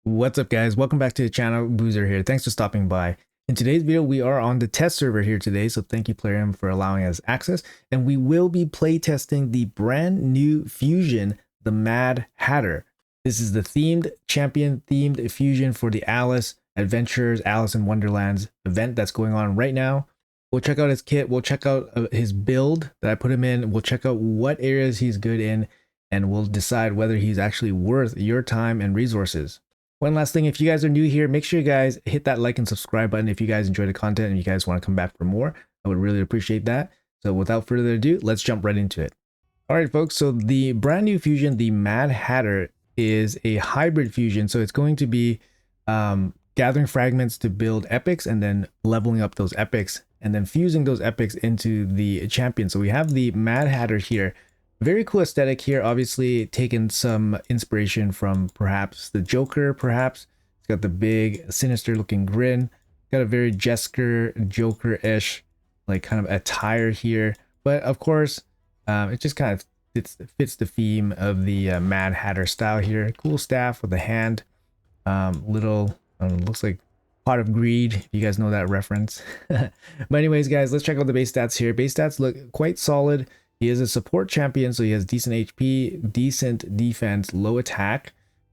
What's up, guys? Welcome back to the channel. Boozer here. Thanks for stopping by. In today's video, we are on the test server here today, so thank you Plarium for allowing us access, and we will be play testing the brand new fusion, the Mad Hatter. This is the champion-themed fusion for the Alice Adventures, Alice in Wonderlands event that's going on right now. We'll check out his kit, we'll check out his build that I put him in, we'll check out what areas he's good in, and we'll decide whether he's actually worth your time and resources. One last thing, if you guys are new here, make sure you guys hit that like and subscribe button if you guys enjoy the content and you guys want to come back for more. I would really appreciate that. So without further ado, let's jump right into it. All right, folks, so the brand new fusion, the Mad Hatter, is a hybrid fusion. So it's going to be gathering fragments to build epics and then leveling up those epics and then fusing those epics into the champion. So we have the Mad Hatter here. Very cool aesthetic here, obviously taken some inspiration from perhaps the Joker, perhaps. It's got the big sinister looking grin, got a very Joker-ish like kind of attire here, but of course it just kind of fits the theme of the Mad Hatter style here. Cool staff with a hand, little looks like Pot of Greed, if you guys know that reference. But anyways, guys, let's check out the base stats here. Base stats look quite solid. He is a support champion, so he has decent HP, decent defense, low attack,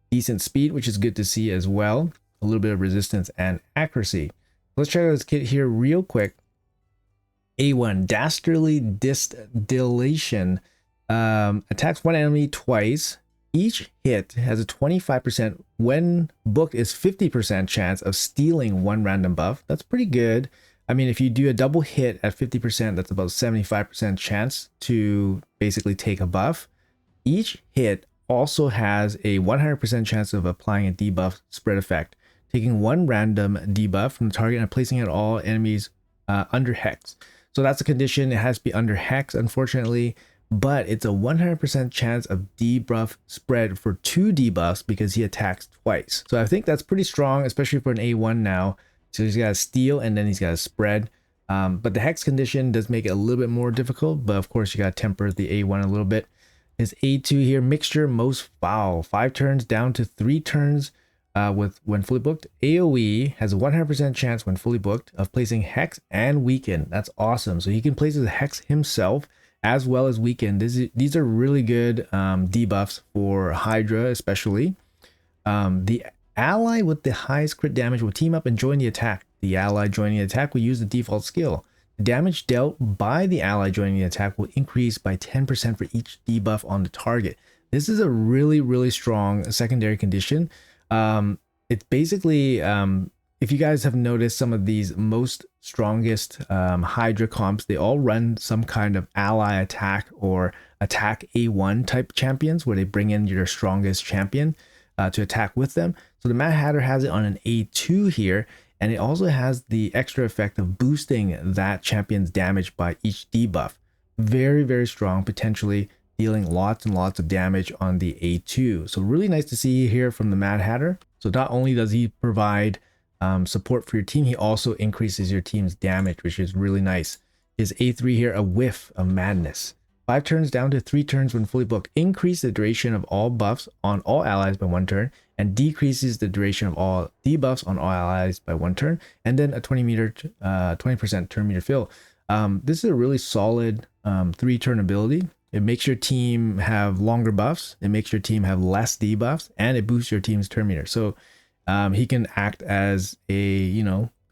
decent speed, which is good to see as well. A little bit of resistance and accuracy. Let's check out this kit here real quick. A1, Dastardly Distillation. Attacks one enemy twice. Each hit has a 25%, when booked, is 50% chance of stealing one random buff. That's pretty good. I mean, if you do a double hit at 50%, that's about 75% chance to basically take a buff. Each hit also has a 100% chance of applying a debuff spread effect, taking one random debuff from the target and placing it all enemies under hex. So that's a condition. It has to be under hex, unfortunately, but it's a 100% chance of debuff spread for 2 debuffs because he attacks twice. So I think that's pretty strong, especially for an A1 now. So he's got to steal and then he's got to spread. But the hex condition does make it a little bit more difficult. But of course, you got to temper the A1 a little bit. His A2 here, Mixture, Most Foul. 5 turns down to 3 turns when fully booked. AoE has a 100% chance when fully booked of placing Hex and Weaken. That's awesome. So he can place his Hex himself as well as Weaken. These are really good debuffs for Hydra especially. The ally with the highest crit damage will team up and join the attack. The ally joining the attack will use the default skill. The damage dealt by the ally joining the attack will increase by 10% for each debuff on the target. This is a really strong secondary condition. It's basically, if you guys have noticed some of these strongest Hydra comps, they all run some kind of ally attack or attack A1 type champions where they bring in your strongest champion to attack with them. So the Mad Hatter has it on an A2 here, and it also has the extra effect of boosting that champion's damage by each debuff. Very strong, potentially dealing lots and lots of damage on the A2. So really nice to see here from the Mad Hatter. So not only does he provide support for your team, he also increases your team's damage, which is really nice. His A3 here, a Whiff of Madness. 5 turns down to 3 turns when fully booked. Increase the duration of all buffs on all allies by 1 turn, and decreases the duration of all debuffs on all allies by 1 turn, and then a 20% turn meter fill. This is a really solid 3-turn ability. It makes your team have longer buffs, it makes your team have less debuffs, and it boosts your team's turn meter. So he can act as a,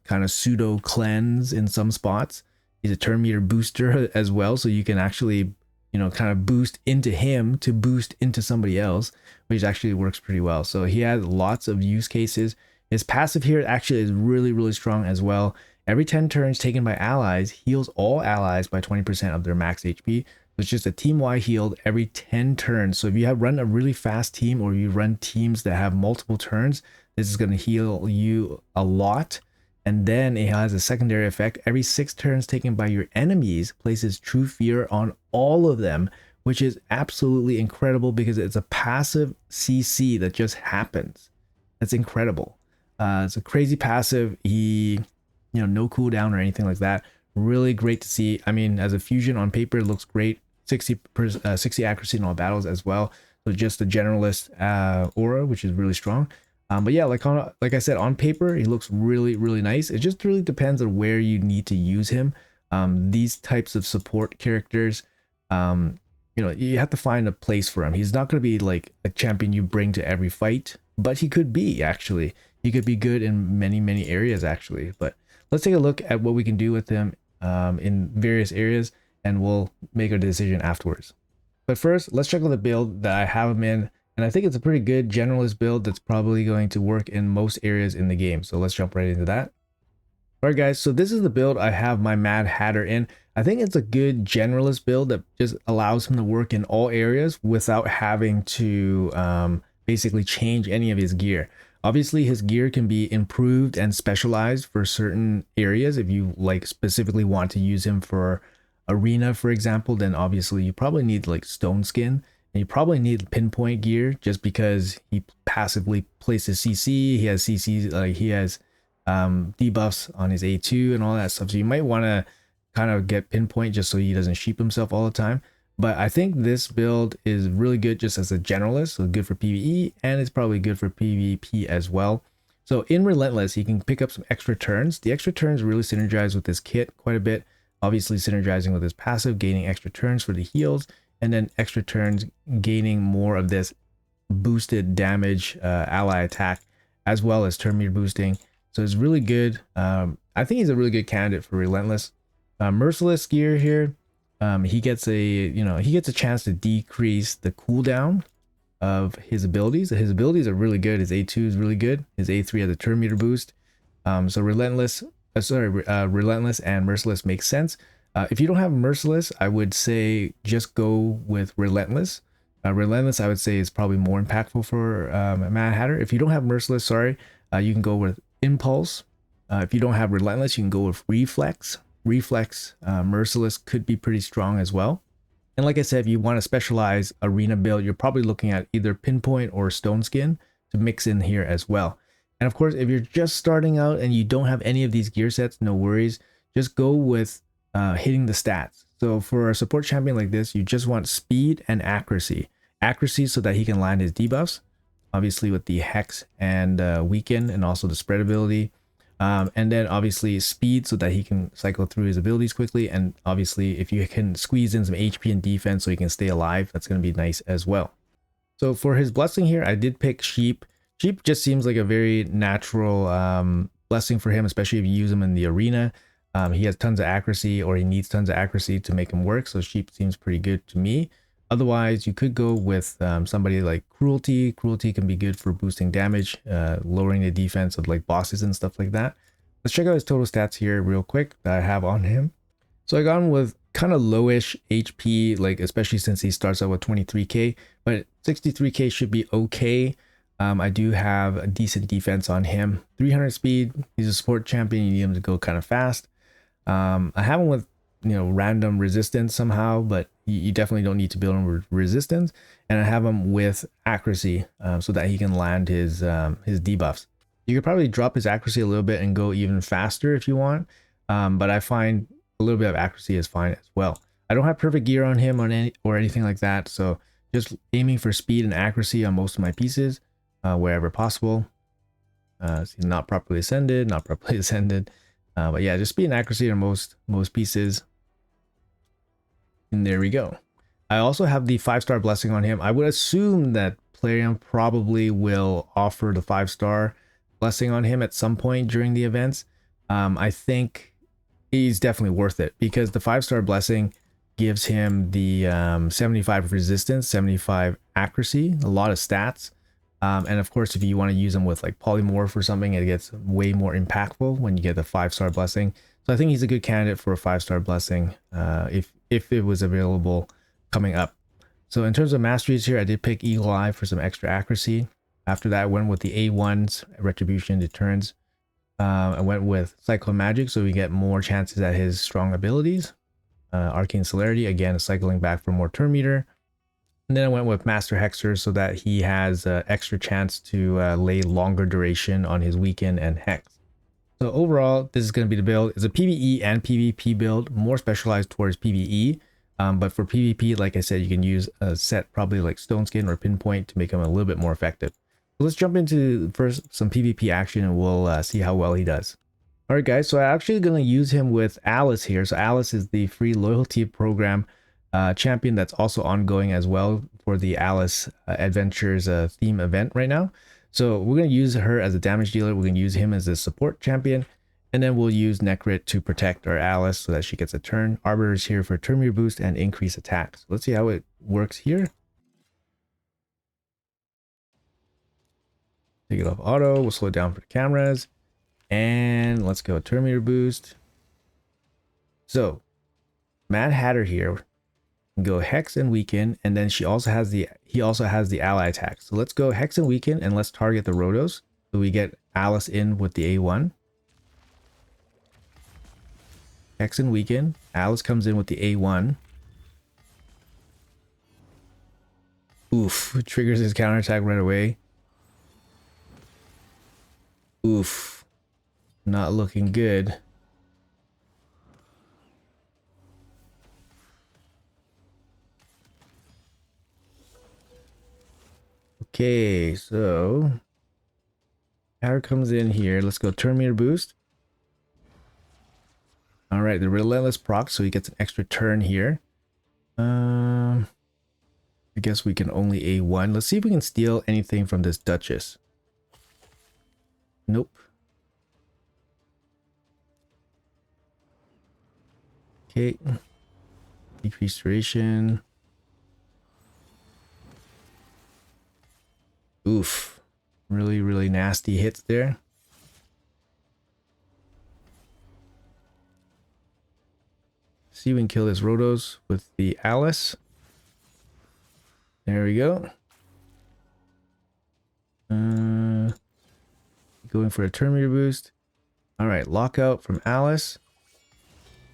kind of pseudo cleanse in some spots. He's a turn meter booster as well, so you can actually kind of boost into him to boost into somebody else, which actually works pretty well. So he has lots of use cases. His passive here actually is really strong as well. Every 10 turns taken by allies heals all allies by 20% of their max HP. So it's just a team-wide healed every 10 turns. So if you run a really fast team, or you run teams that have multiple turns, this is going to heal you a lot. And then it has a secondary effect. Every 6 turns taken by your enemies places True Fear on all of them, which is absolutely incredible because it's a passive CC that just happens. That's incredible. It's a crazy passive. No cooldown or anything like that. Really great to see. I mean, as a fusion on paper, it looks great. 60 accuracy in all battles as well. So just a generalist aura, which is really strong. But yeah, like I said, on paper, he looks really nice. It just really depends on where you need to use him. These types of support characters, you know, you have to find a place for him. He's not going to be like a champion you bring to every fight, but he could be actually. He could be good in many areas actually. But let's take a look at what we can do with him in various areas, and we'll make a decision afterwards. But first, let's check out the build that I have him in. And I think it's a pretty good generalist build that's probably going to work in most areas in the game. So let's jump right into that. All right, guys, so this is the build I have my Mad Hatter in. I think it's a good generalist build that just allows him to work in all areas without having to basically change any of his gear. Obviously, his gear can be improved and specialized for certain areas. If you like specifically want to use him for arena, for example, then obviously you probably need like stone skin. And you probably need pinpoint gear just because he passively places CC. He has CCs, like he has debuffs on his A2 and all that stuff. So you might want to kind of get pinpoint just so he doesn't sheep himself all the time. But I think this build is really good just as a generalist, so good for PvE, and it's probably good for PvP as well. So in Relentless, he can pick up some extra turns. The extra turns really synergize with his kit quite a bit. Obviously synergizing with his passive, gaining extra turns for the heals, and then extra turns gaining more of this boosted damage ally attack, as well as turn meter boosting. So it's really good. I think he's a really good candidate for Relentless. Merciless gear here, he gets a chance to decrease the cooldown of his abilities. His abilities are really good. His A2 is really good. His A3 has a turn meter boost. So Relentless and Merciless makes sense. If you don't have Merciless, I would say just go with Relentless. Relentless, I would say, is probably more impactful for Mad Hatter. If you don't have Merciless, you can go with Impulse. If you don't have Relentless, you can go with Reflex. Merciless could be pretty strong as well. And like I said, if you want to specialize arena build, you're probably looking at either Pinpoint or Stone Skin to mix in here as well. And of course, if you're just starting out and you don't have any of these gear sets, no worries. Just go with hitting the stats. So for a support champion like this, you just want speed and accuracy. Accuracy so that he can land his debuffs, obviously with the Hex and Weaken, and also the spread ability. And then obviously speed so that he can cycle through his abilities quickly. And obviously if you can squeeze in some HP and defense so he can stay alive, that's going to be nice as well. So for his blessing here, I did pick Sheep. Sheep just seems like a very natural blessing for him, especially if you use him in the arena. He has tons of accuracy, or he needs tons of accuracy to make him work. So Sheep seems pretty good to me. Otherwise, you could go with somebody like Cruelty. Cruelty can be good for boosting damage, lowering the defense of like bosses and stuff like that. Let's check out his total stats here real quick that I have on him. So I got him with kind of lowish HP, like especially since he starts out with 23k, but 63k should be okay. I do have a decent defense on him. 300 speed. He's a support champion. You need him to go kind of fast. I have him with random resistance somehow, but you definitely don't need to build him with resistance. And I have him with accuracy so that he can land his debuffs. You could probably drop his accuracy a little bit and go even faster if you want, but I find a little bit of accuracy is fine as well. I don't have perfect gear on him or anything like that, so just aiming for speed and accuracy on most of my pieces wherever possible. See, not properly ascended. But yeah, just speed and accuracy on most pieces. And there we go. I also have the 5-star blessing on him. I would assume that Plarium probably will offer the 5-star blessing on him at some point during the events. I think he's definitely worth it because the 5-star blessing gives him the 75 resistance, 75 accuracy, a lot of stats. And of course, if you want to use them with like polymorph or something, it gets way more impactful when you get the 5-star blessing. So I think he's a good candidate for a 5-star blessing if it was available coming up. So in terms of masteries here, I did pick Eagle Eye for some extra accuracy. After that, I went with the A1s, Retribution, Deterrence. I went with Cyclone Magic, so we get more chances at his strong abilities. Arcane Celerity, again, cycling back for more turn meter. And then I went with Master Hexer so that he has extra chance to lay longer duration on his Weaken and Hex. So overall, this is going to be the build. It's a PvE and PvP build, more specialized towards PvE. But for PvP, like I said, you can use a set probably like Stone Skin or Pinpoint to make them a little bit more effective. Let's jump into first some PvP action and we'll see how well he does. All right, guys. So I'm actually going to use him with Alice here. So Alice is the free loyalty program champion that's also ongoing as well for the Alice Adventures theme event right now. So we're going to use her as a damage dealer. We're going to use him as a support champion. And then we'll use Necrit to protect our Alice so that she gets a turn. Arbiter is here for turn meter boost and increase attack. So let's see how it works here. Take it off auto. We'll slow it down for the cameras. And let's go turn meter boost. So Mad Hatter here can go Hex and Weaken, and then he also has the ally attack. So let's go Hex and Weaken and let's target the Rotos. So we get Alice in with the A1. Hex and Weaken. Alice comes in with the A1. Oof. Triggers his counterattack right away. Oof. Not looking good. Okay, so Power comes in here. Let's go turn meter boost. All right, the relentless proc, so he gets an extra turn here. I guess we can only A1. Let's see if we can steal anything from this Duchess. Nope. Okay. Decreased duration. Oof. Really, really nasty hits there. See if we can kill this Rotos with the Alice. There we go. Going for a turn meter boost. All right, lockout from Alice.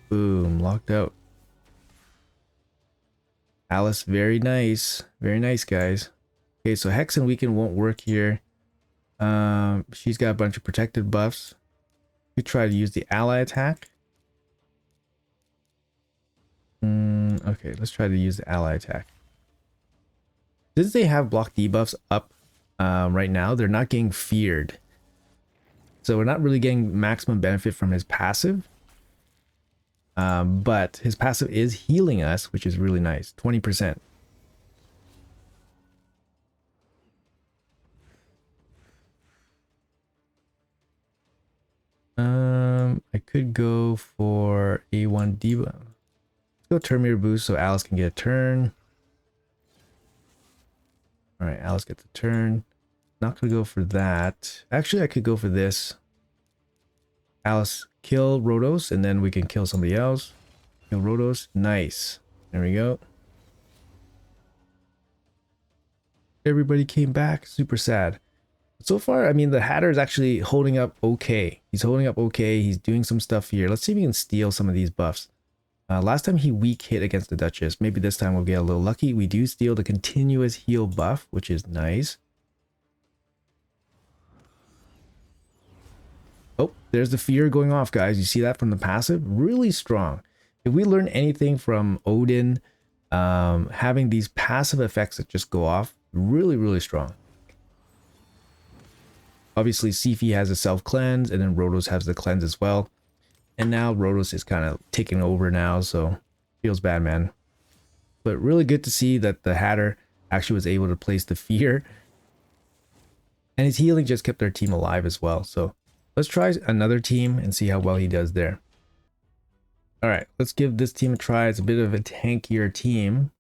Boom, locked out. Alice, very nice. Very nice, guys. Okay, so Hex and Weaken won't work here. She's got a bunch of protected buffs. We try to use the ally attack. Okay, let's try to use the ally attack. Since they have block debuffs up right now, they're not getting feared. So we're not really getting maximum benefit from his passive. But his passive is healing us, which is really nice. 20%. I could go for A1 debuff. Let's go turn meter boost so Alice can get a turn. All right, Alice gets a turn. Not gonna go for that. Actually, I could go for this. Alice, kill Rotos, and then we can kill somebody else. Kill Rotos. Nice. There we go. Everybody came back. Super sad. So far, I mean, the Hatter is actually holding up okay. He's holding up okay. He's doing some stuff here. Let's see if we can steal some of these buffs. Last time he weak hit against the Duchess. Maybe this time we'll get a little lucky. We do steal the continuous heal buff, which is nice. Oh, there's the fear going off, guys. You see that from the passive? Really strong. If we learn anything from Odin, having these passive effects that just go off, really, really strong. Obviously, Sifi has a self-cleanse, and then Rotos has the cleanse as well. And now Rotos is kind of taking over now, so feels bad, man. But really good to see that the Hatter actually was able to place the fear. And his healing just kept our team alive as well. So let's try another team and see how well he does there. All right, let's give this team a try. It's a bit of a tankier team.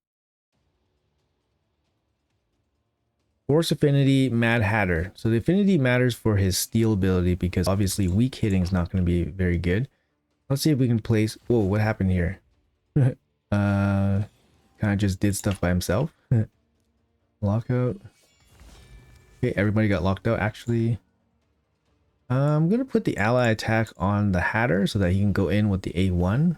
Force Affinity, Mad Hatter. So the affinity matters for his steal ability because obviously weak hitting is not going to be very good. Let's see if we can place... Whoa, what happened here? Kind of just did stuff by himself. Lockout. Okay, everybody got locked out actually. I'm going to put the ally attack on the Hatter so that he can go in with the A1.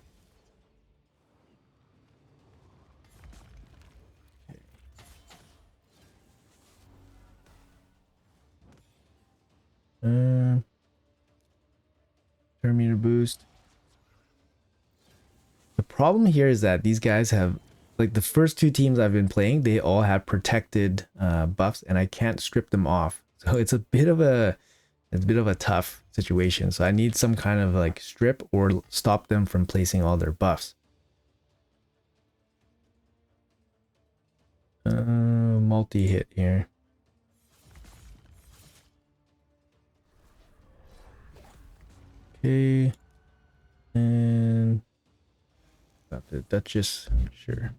Turn meter boost. The problem here is that these guys have, like the first two teams I've been playing, they all have protected buffs and I can't strip them off. So it's a bit of a tough situation. So I need some kind of like strip or stop them from placing all their buffs. Multi-hit here. Okay. And got the Duchess, sure.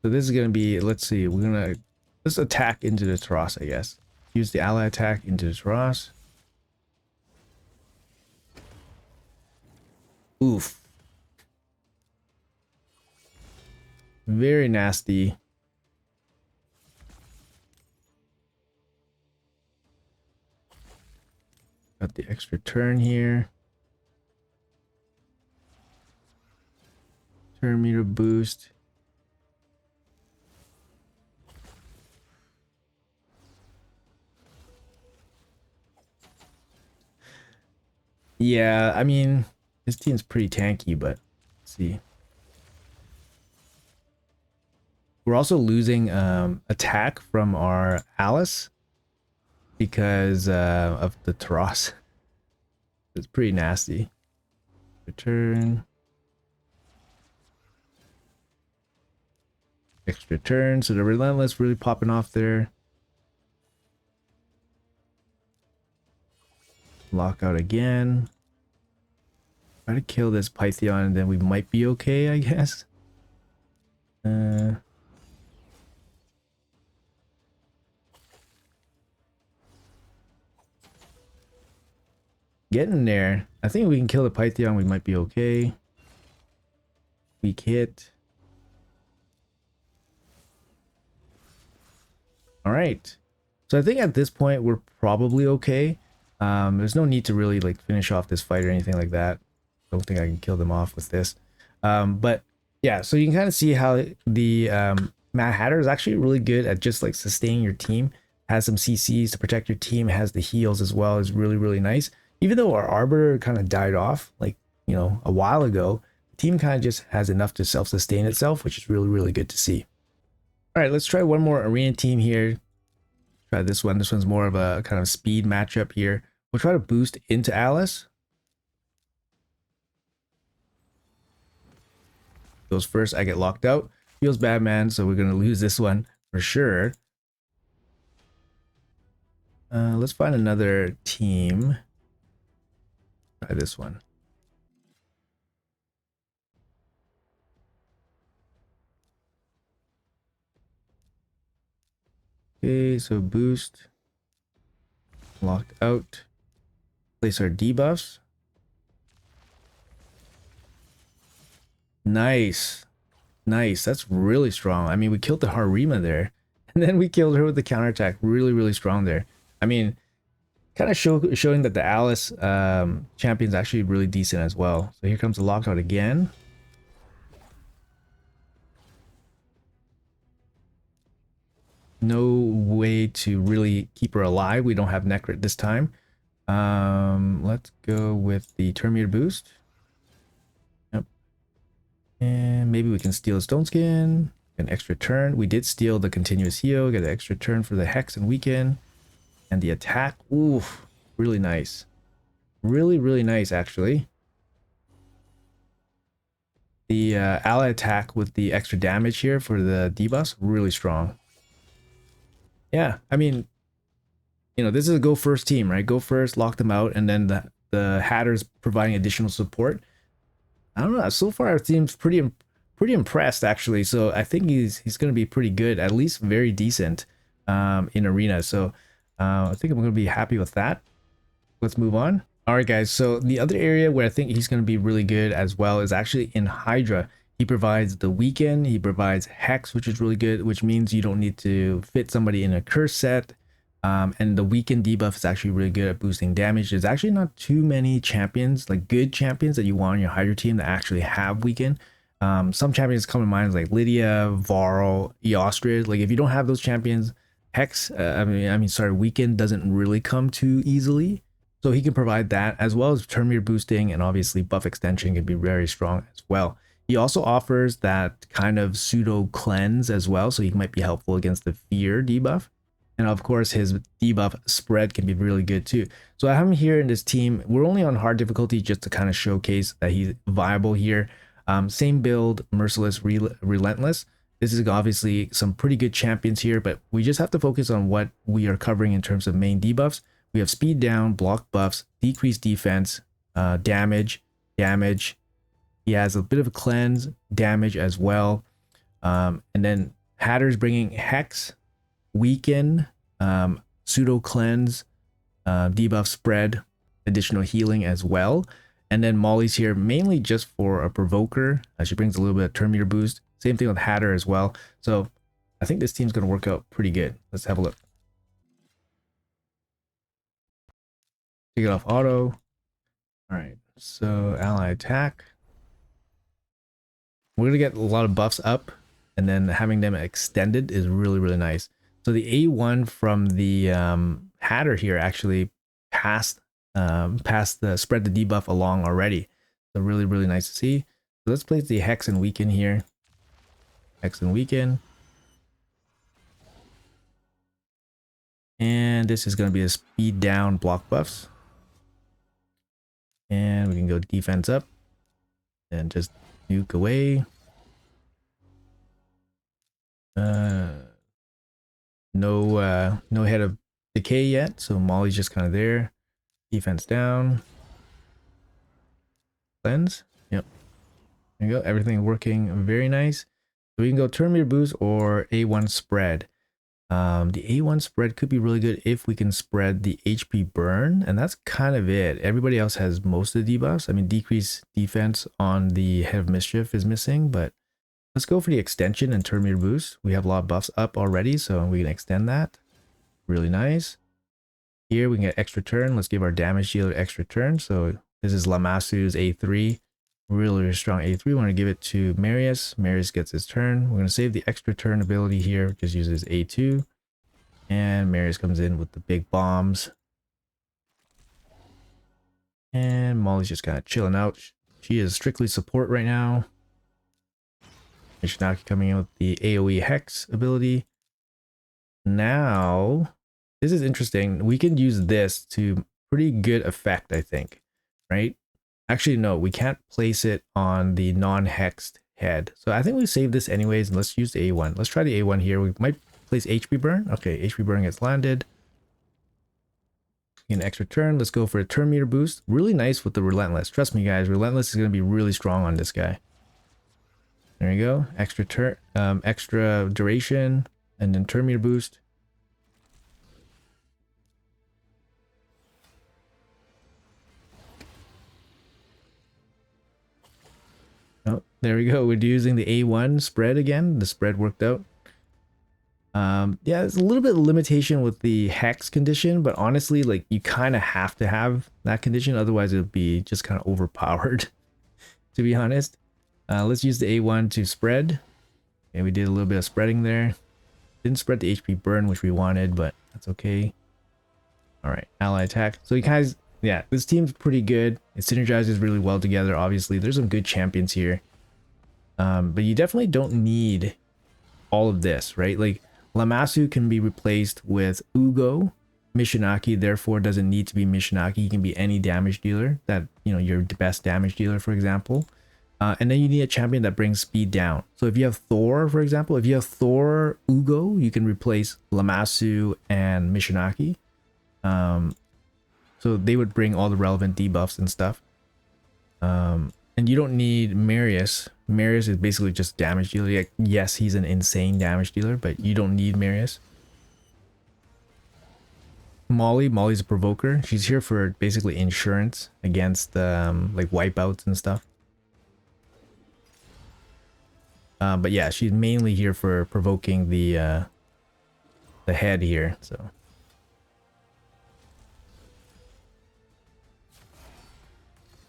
So this is gonna be, let's see, let's attack into the Taras, I guess. Use the ally attack into the Taras. Oof. Very nasty. Got the extra turn here. Turn meter boost. Yeah, I mean, this team's pretty tanky, but let's see. We're also losing attack from our Alice because of the Taras. It's pretty nasty. Return. Extra turn. So the Relentless really popping off there. Lockout again. Try to kill this Python and then we might be okay, I guess. Getting there. I think we can kill the Python, we might be okay. Weak hit. Alright. So I think at this point we're probably okay. There's no need to really like finish off this fight or anything like that. Don't think I can kill them off with this. But yeah, so you can kind of see how the Madhatter is actually really good at just like sustaining your team. Has some CCs to protect your team, has the heals as well, is really, really nice. Even though our Arbiter kind of died off, like, you know, a while ago, the team kind of just has enough to self-sustain itself, which is really, really good to see. All right, let's try one more arena team here. Try this one. This one's more of a kind of speed matchup here. We'll try to boost into Alice. Goes first, I get locked out. Feels bad, man, so we're going to lose this one for sure. Let's find another team. Try this one. Okay, so boost. Locked out. Place our debuffs. Nice. Nice. That's really strong. I mean, we killed the Harima there. And then we killed her with the counterattack. Really, really strong there. I mean, kind of showing that the Alice champion's actually really decent as well. So here comes the lockout again. No way to really keep her alive. We don't have Necrit this time. Let's go with the turn meter boost. Yep. And maybe we can steal a Stone Skin. An extra turn. We did steal the continuous heal. Get an extra turn for the Hex and Weaken. And the attack. Oof. Really nice. Really, really nice, actually. The ally attack with the extra damage here for the debuffs. Really strong. Yeah, I mean, you know, this is a go first team, right? Go first, lock them out, and then the Hatter's providing additional support. I don't know. So far, our team's pretty impressed, actually. So I think he's going to be pretty good, at least very decent in arena. So I think I'm going to be happy with that. Let's move on. All right, guys. So the other area where I think he's going to be really good as well is actually in Hydra. He provides the Weaken, he provides Hex, which is really good, which means you don't need to fit somebody in a curse set. And the Weaken debuff is actually really good at boosting damage. There's actually not too many champions, like good champions that you want on your Hydra team that actually have Weaken. Some champions come to mind like Lydia, Varl, Eostrid. Like if you don't have those champions, Hex, Weaken doesn't really come too easily. So he can provide that as well as turn meter boosting, and obviously buff extension can be very strong as well. He also offers that kind of pseudo cleanse as well, so he might be helpful against the fear debuff. And of course, his debuff spread can be really good too. So I have him here in this team. We're only on hard difficulty just to kind of showcase that he's viable here. Same build, Merciless, Relentless. This is obviously some pretty good champions here, but we just have to focus on what we are covering in terms of main debuffs. We have speed down, block buffs, decreased defense, damage. He has a bit of a cleanse, damage as well. And then Hatter's bringing Hex, Weaken, Pseudo Cleanse, debuff spread, additional healing as well. And then Molly's here mainly just for a provoker. She brings a little bit of turn meter boost. Same thing with Hatter as well. So I think this team's going to work out pretty good. Let's have a look. Take it off auto. All right, so ally attack. We're going to get a lot of buffs up, and then having them extended is really, really nice. So the A1 from the Hatter here actually passed the spread the debuff along already. So really, really nice to see. So let's place the Hex and Weaken here. Hex and Weaken. And this is going to be a speed down block buffs. And we can go defense up and just nuke away. No head of decay yet, so Molly's just kind of there. Defense down. Cleanse. Yep. There you go. Everything working very nice. So we can go turn meter boost or A1 spread. The A1 spread could be really good if we can spread the HP burn, and that's kind of it. Everybody else has most of the debuffs. I mean, decreased defense on the Head of Mischief is missing, but let's go for the extension and turn meter boost. We have a lot of buffs up already, so we can extend that. Really nice. Here we can get extra turn. Let's give our damage dealer extra turn. So this is Lamasu's A3. Really, really strong A3. We want to give it to Marius. Marius gets his turn. We're going to save the extra turn ability here. Just uses A2. And Marius comes in with the big bombs. And Molly's just kind of chilling out. She is strictly support right now. Mishinaki coming in with the AoE Hex ability. Now, this is interesting. We can use this to pretty good effect, I think. Right? Actually, no, we can't place it on the non-hexed head. So I think we save this anyways, and let's use the A1. Let's try the A1 here. We might place HP burn. Okay, HP burn gets landed. An extra turn. Let's go for a turn meter boost. Really nice with the Relentless. Trust me, guys. Relentless is going to be really strong on this guy. There you go. Extra turn, extra duration, and then turn meter boost. Oh, there we go. We're using the A1 spread again. The spread worked out. Yeah, there's a little bit of limitation with the hex condition, but honestly, like, you kind of have to have that condition, otherwise it would be just kind of overpowered, to be honest. Let's use the A1 to spread. And we did a little bit of spreading there. Didn't spread the HP burn, which we wanted, but that's okay. All right, ally attack. So you guys, yeah, this team's pretty good. It synergizes really well together. Obviously, there's some good champions here. But you definitely don't need all of this, right? Like, Lamasu can be replaced with Ugo. Mishinaki, therefore, doesn't need to be Mishinaki. He can be any damage dealer that, you know, your best damage dealer, for example. And then you need a champion that brings speed down. So if you have Thor, for example, if you have Thor Ugo, you can replace Lamasu and Mishinaki. So they would bring all the relevant debuffs and stuff. And you don't need Marius. Marius is basically just damage dealer. Like, yes, he's an insane damage dealer, but you don't need Marius. Molly's a provoker. She's here for basically insurance against like wipeouts and stuff. But yeah, she's mainly here for provoking the head here. So.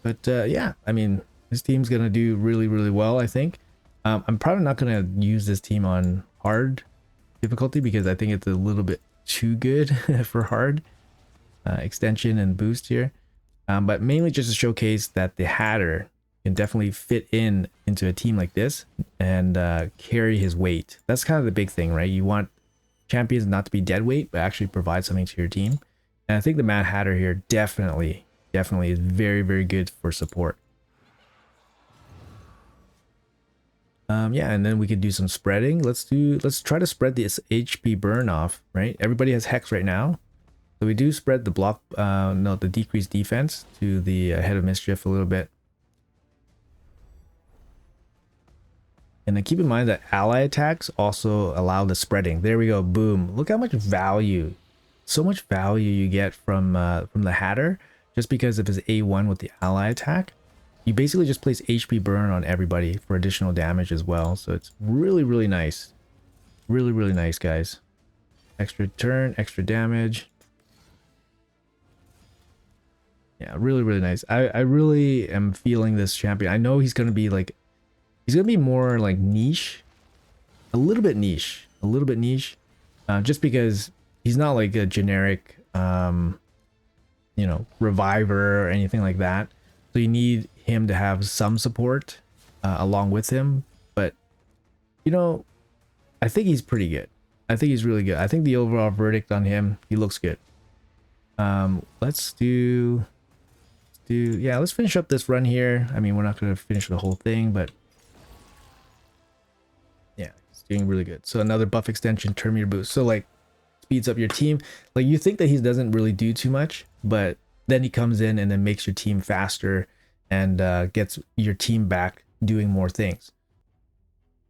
But yeah, I mean, this team's gonna do really, really well, I think. I'm probably not gonna use this team on hard difficulty because I think it's a little bit too good for hard extension and boost here. But mainly just to showcase that the Hatter can definitely fit into a team like this and carry his weight. That's kind of the big thing, right? You want champions not to be dead weight, but actually provide something to your team. And I think the Mad Hatter here definitely is very, very good for support. Yeah, and then we could do some spreading. Let's try to spread this HP burn off, right? Everybody has Hex right now. So we do spread the block, the decreased defense to the Head of Mischief a little bit. And then keep in mind that ally attacks also allow the spreading. There we go, boom. Look how much value, so much value you get from the Hatter just because of his A1 with the ally attack. You basically just place HP burn on everybody for additional damage as well. So it's really, really nice. Really, really nice, guys. Extra turn, extra damage. Yeah, really, really nice. I really am feeling this champion. I know he's going to be like, he's going to be more like niche. A little bit niche. Just because he's not like a generic, reviver or anything like that. So you need him to have some support along with him. But, I think he's pretty good. I think he's really good. I think the overall verdict on him, he looks good. Let's finish up this run here. I mean, we're not going to finish the whole thing, but yeah, it's doing really good. So another buff extension, turn meter boost. So like speeds up your team. Like you think that he doesn't really do too much, but then he comes in and then makes your team faster and gets your team back doing more things.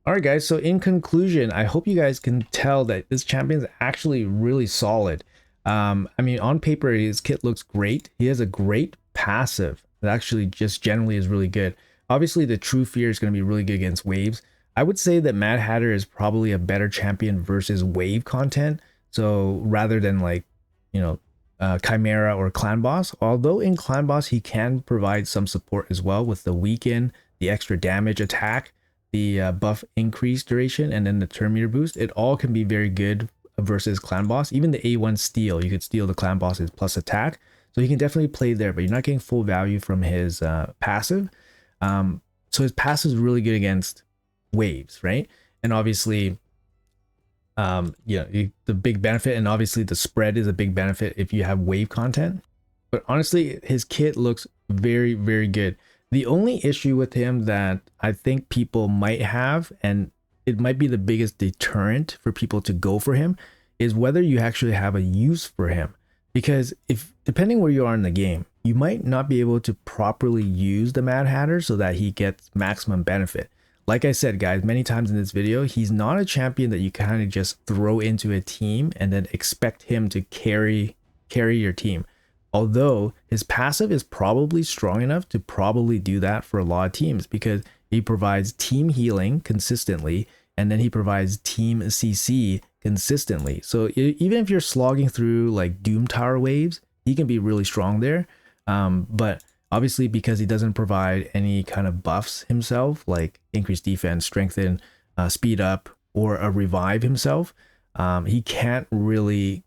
All right, guys. So in conclusion, I hope you guys can tell that this champion is actually really solid. I mean, on paper, his kit looks great. He has a great passive that actually just generally is really good. Obviously, the True Fear is going to be really good against waves. I would say that Mad Hatter is probably a better champion versus wave content. So rather than like, Chimera or Clan Boss, although in Clan Boss, he can provide some support as well with the weaken, the extra damage attack, the buff increase duration, and then the turn meter boost. It all can be very good versus Clan Boss. Even the A1 steal, you could steal the Clan Boss's plus attack. So he can definitely play there, but you're not getting full value from his passive. So his passive is really good against waves, right? And obviously, the big benefit, and obviously the spread is a big benefit if you have wave content. But honestly, his kit looks very, very good. The only issue with him that I think people might have, and it might be the biggest deterrent for people to go for him, is whether you actually have a use for him. Because depending where you are in the game, you might not be able to properly use the Mad Hatter so that he gets maximum benefit. Like I said, guys, many times in this video, he's not a champion that you kind of just throw into a team and then expect him to carry your team. Although his passive is probably strong enough to probably do that for a lot of teams, because he provides team healing consistently, and then he provides team CC consistently. So even if you're slogging through like Doom Tower waves, he can be really strong there. But obviously, because he doesn't provide any kind of buffs himself, like increased defense, strengthen, speed up, or a revive himself, he can't really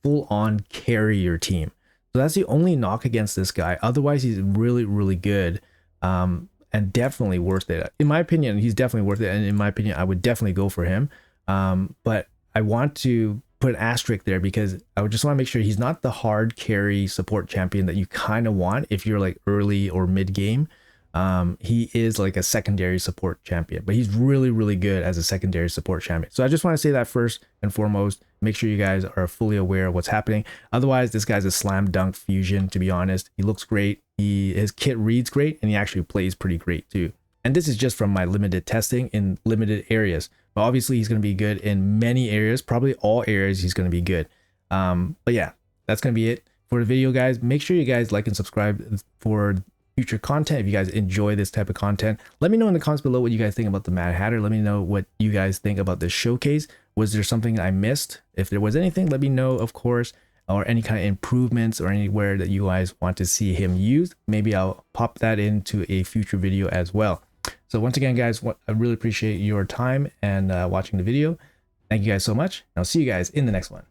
full on carry your team. So that's the only knock against this guy. Otherwise, he's really, really good. And definitely worth it. In my opinion, he's definitely worth it. And in my opinion, I would definitely go for him. But I want to put an asterisk there because I would just want to make sure he's not the hard carry support champion that you kind of want if you're like early or mid game. He is like a secondary support champion, but he's really, really good as a secondary support champion. So I just want to say that first and foremost, make sure you guys are fully aware of what's happening. Otherwise, this guy's a slam dunk fusion, to be honest. He looks great. His kit reads great, and he actually plays pretty great too. And this is just from my limited testing in limited areas. But obviously, he's going to be good in many areas, probably all areas he's going to be good. But yeah, that's going to be it for the video, guys. Make sure you guys like and subscribe for future content. If you guys enjoy this type of content, let me know in the comments below what you guys think about the Mad Hatter. Let me know what you guys think about this showcase. Was there something I missed? If there was anything, let me know, of course, or any kind of improvements or anywhere that you guys want to see him used. Maybe I'll pop that into a future video as well. So once again, guys, I really appreciate your time and watching the video. Thank you guys so much. I'll see you guys in the next one.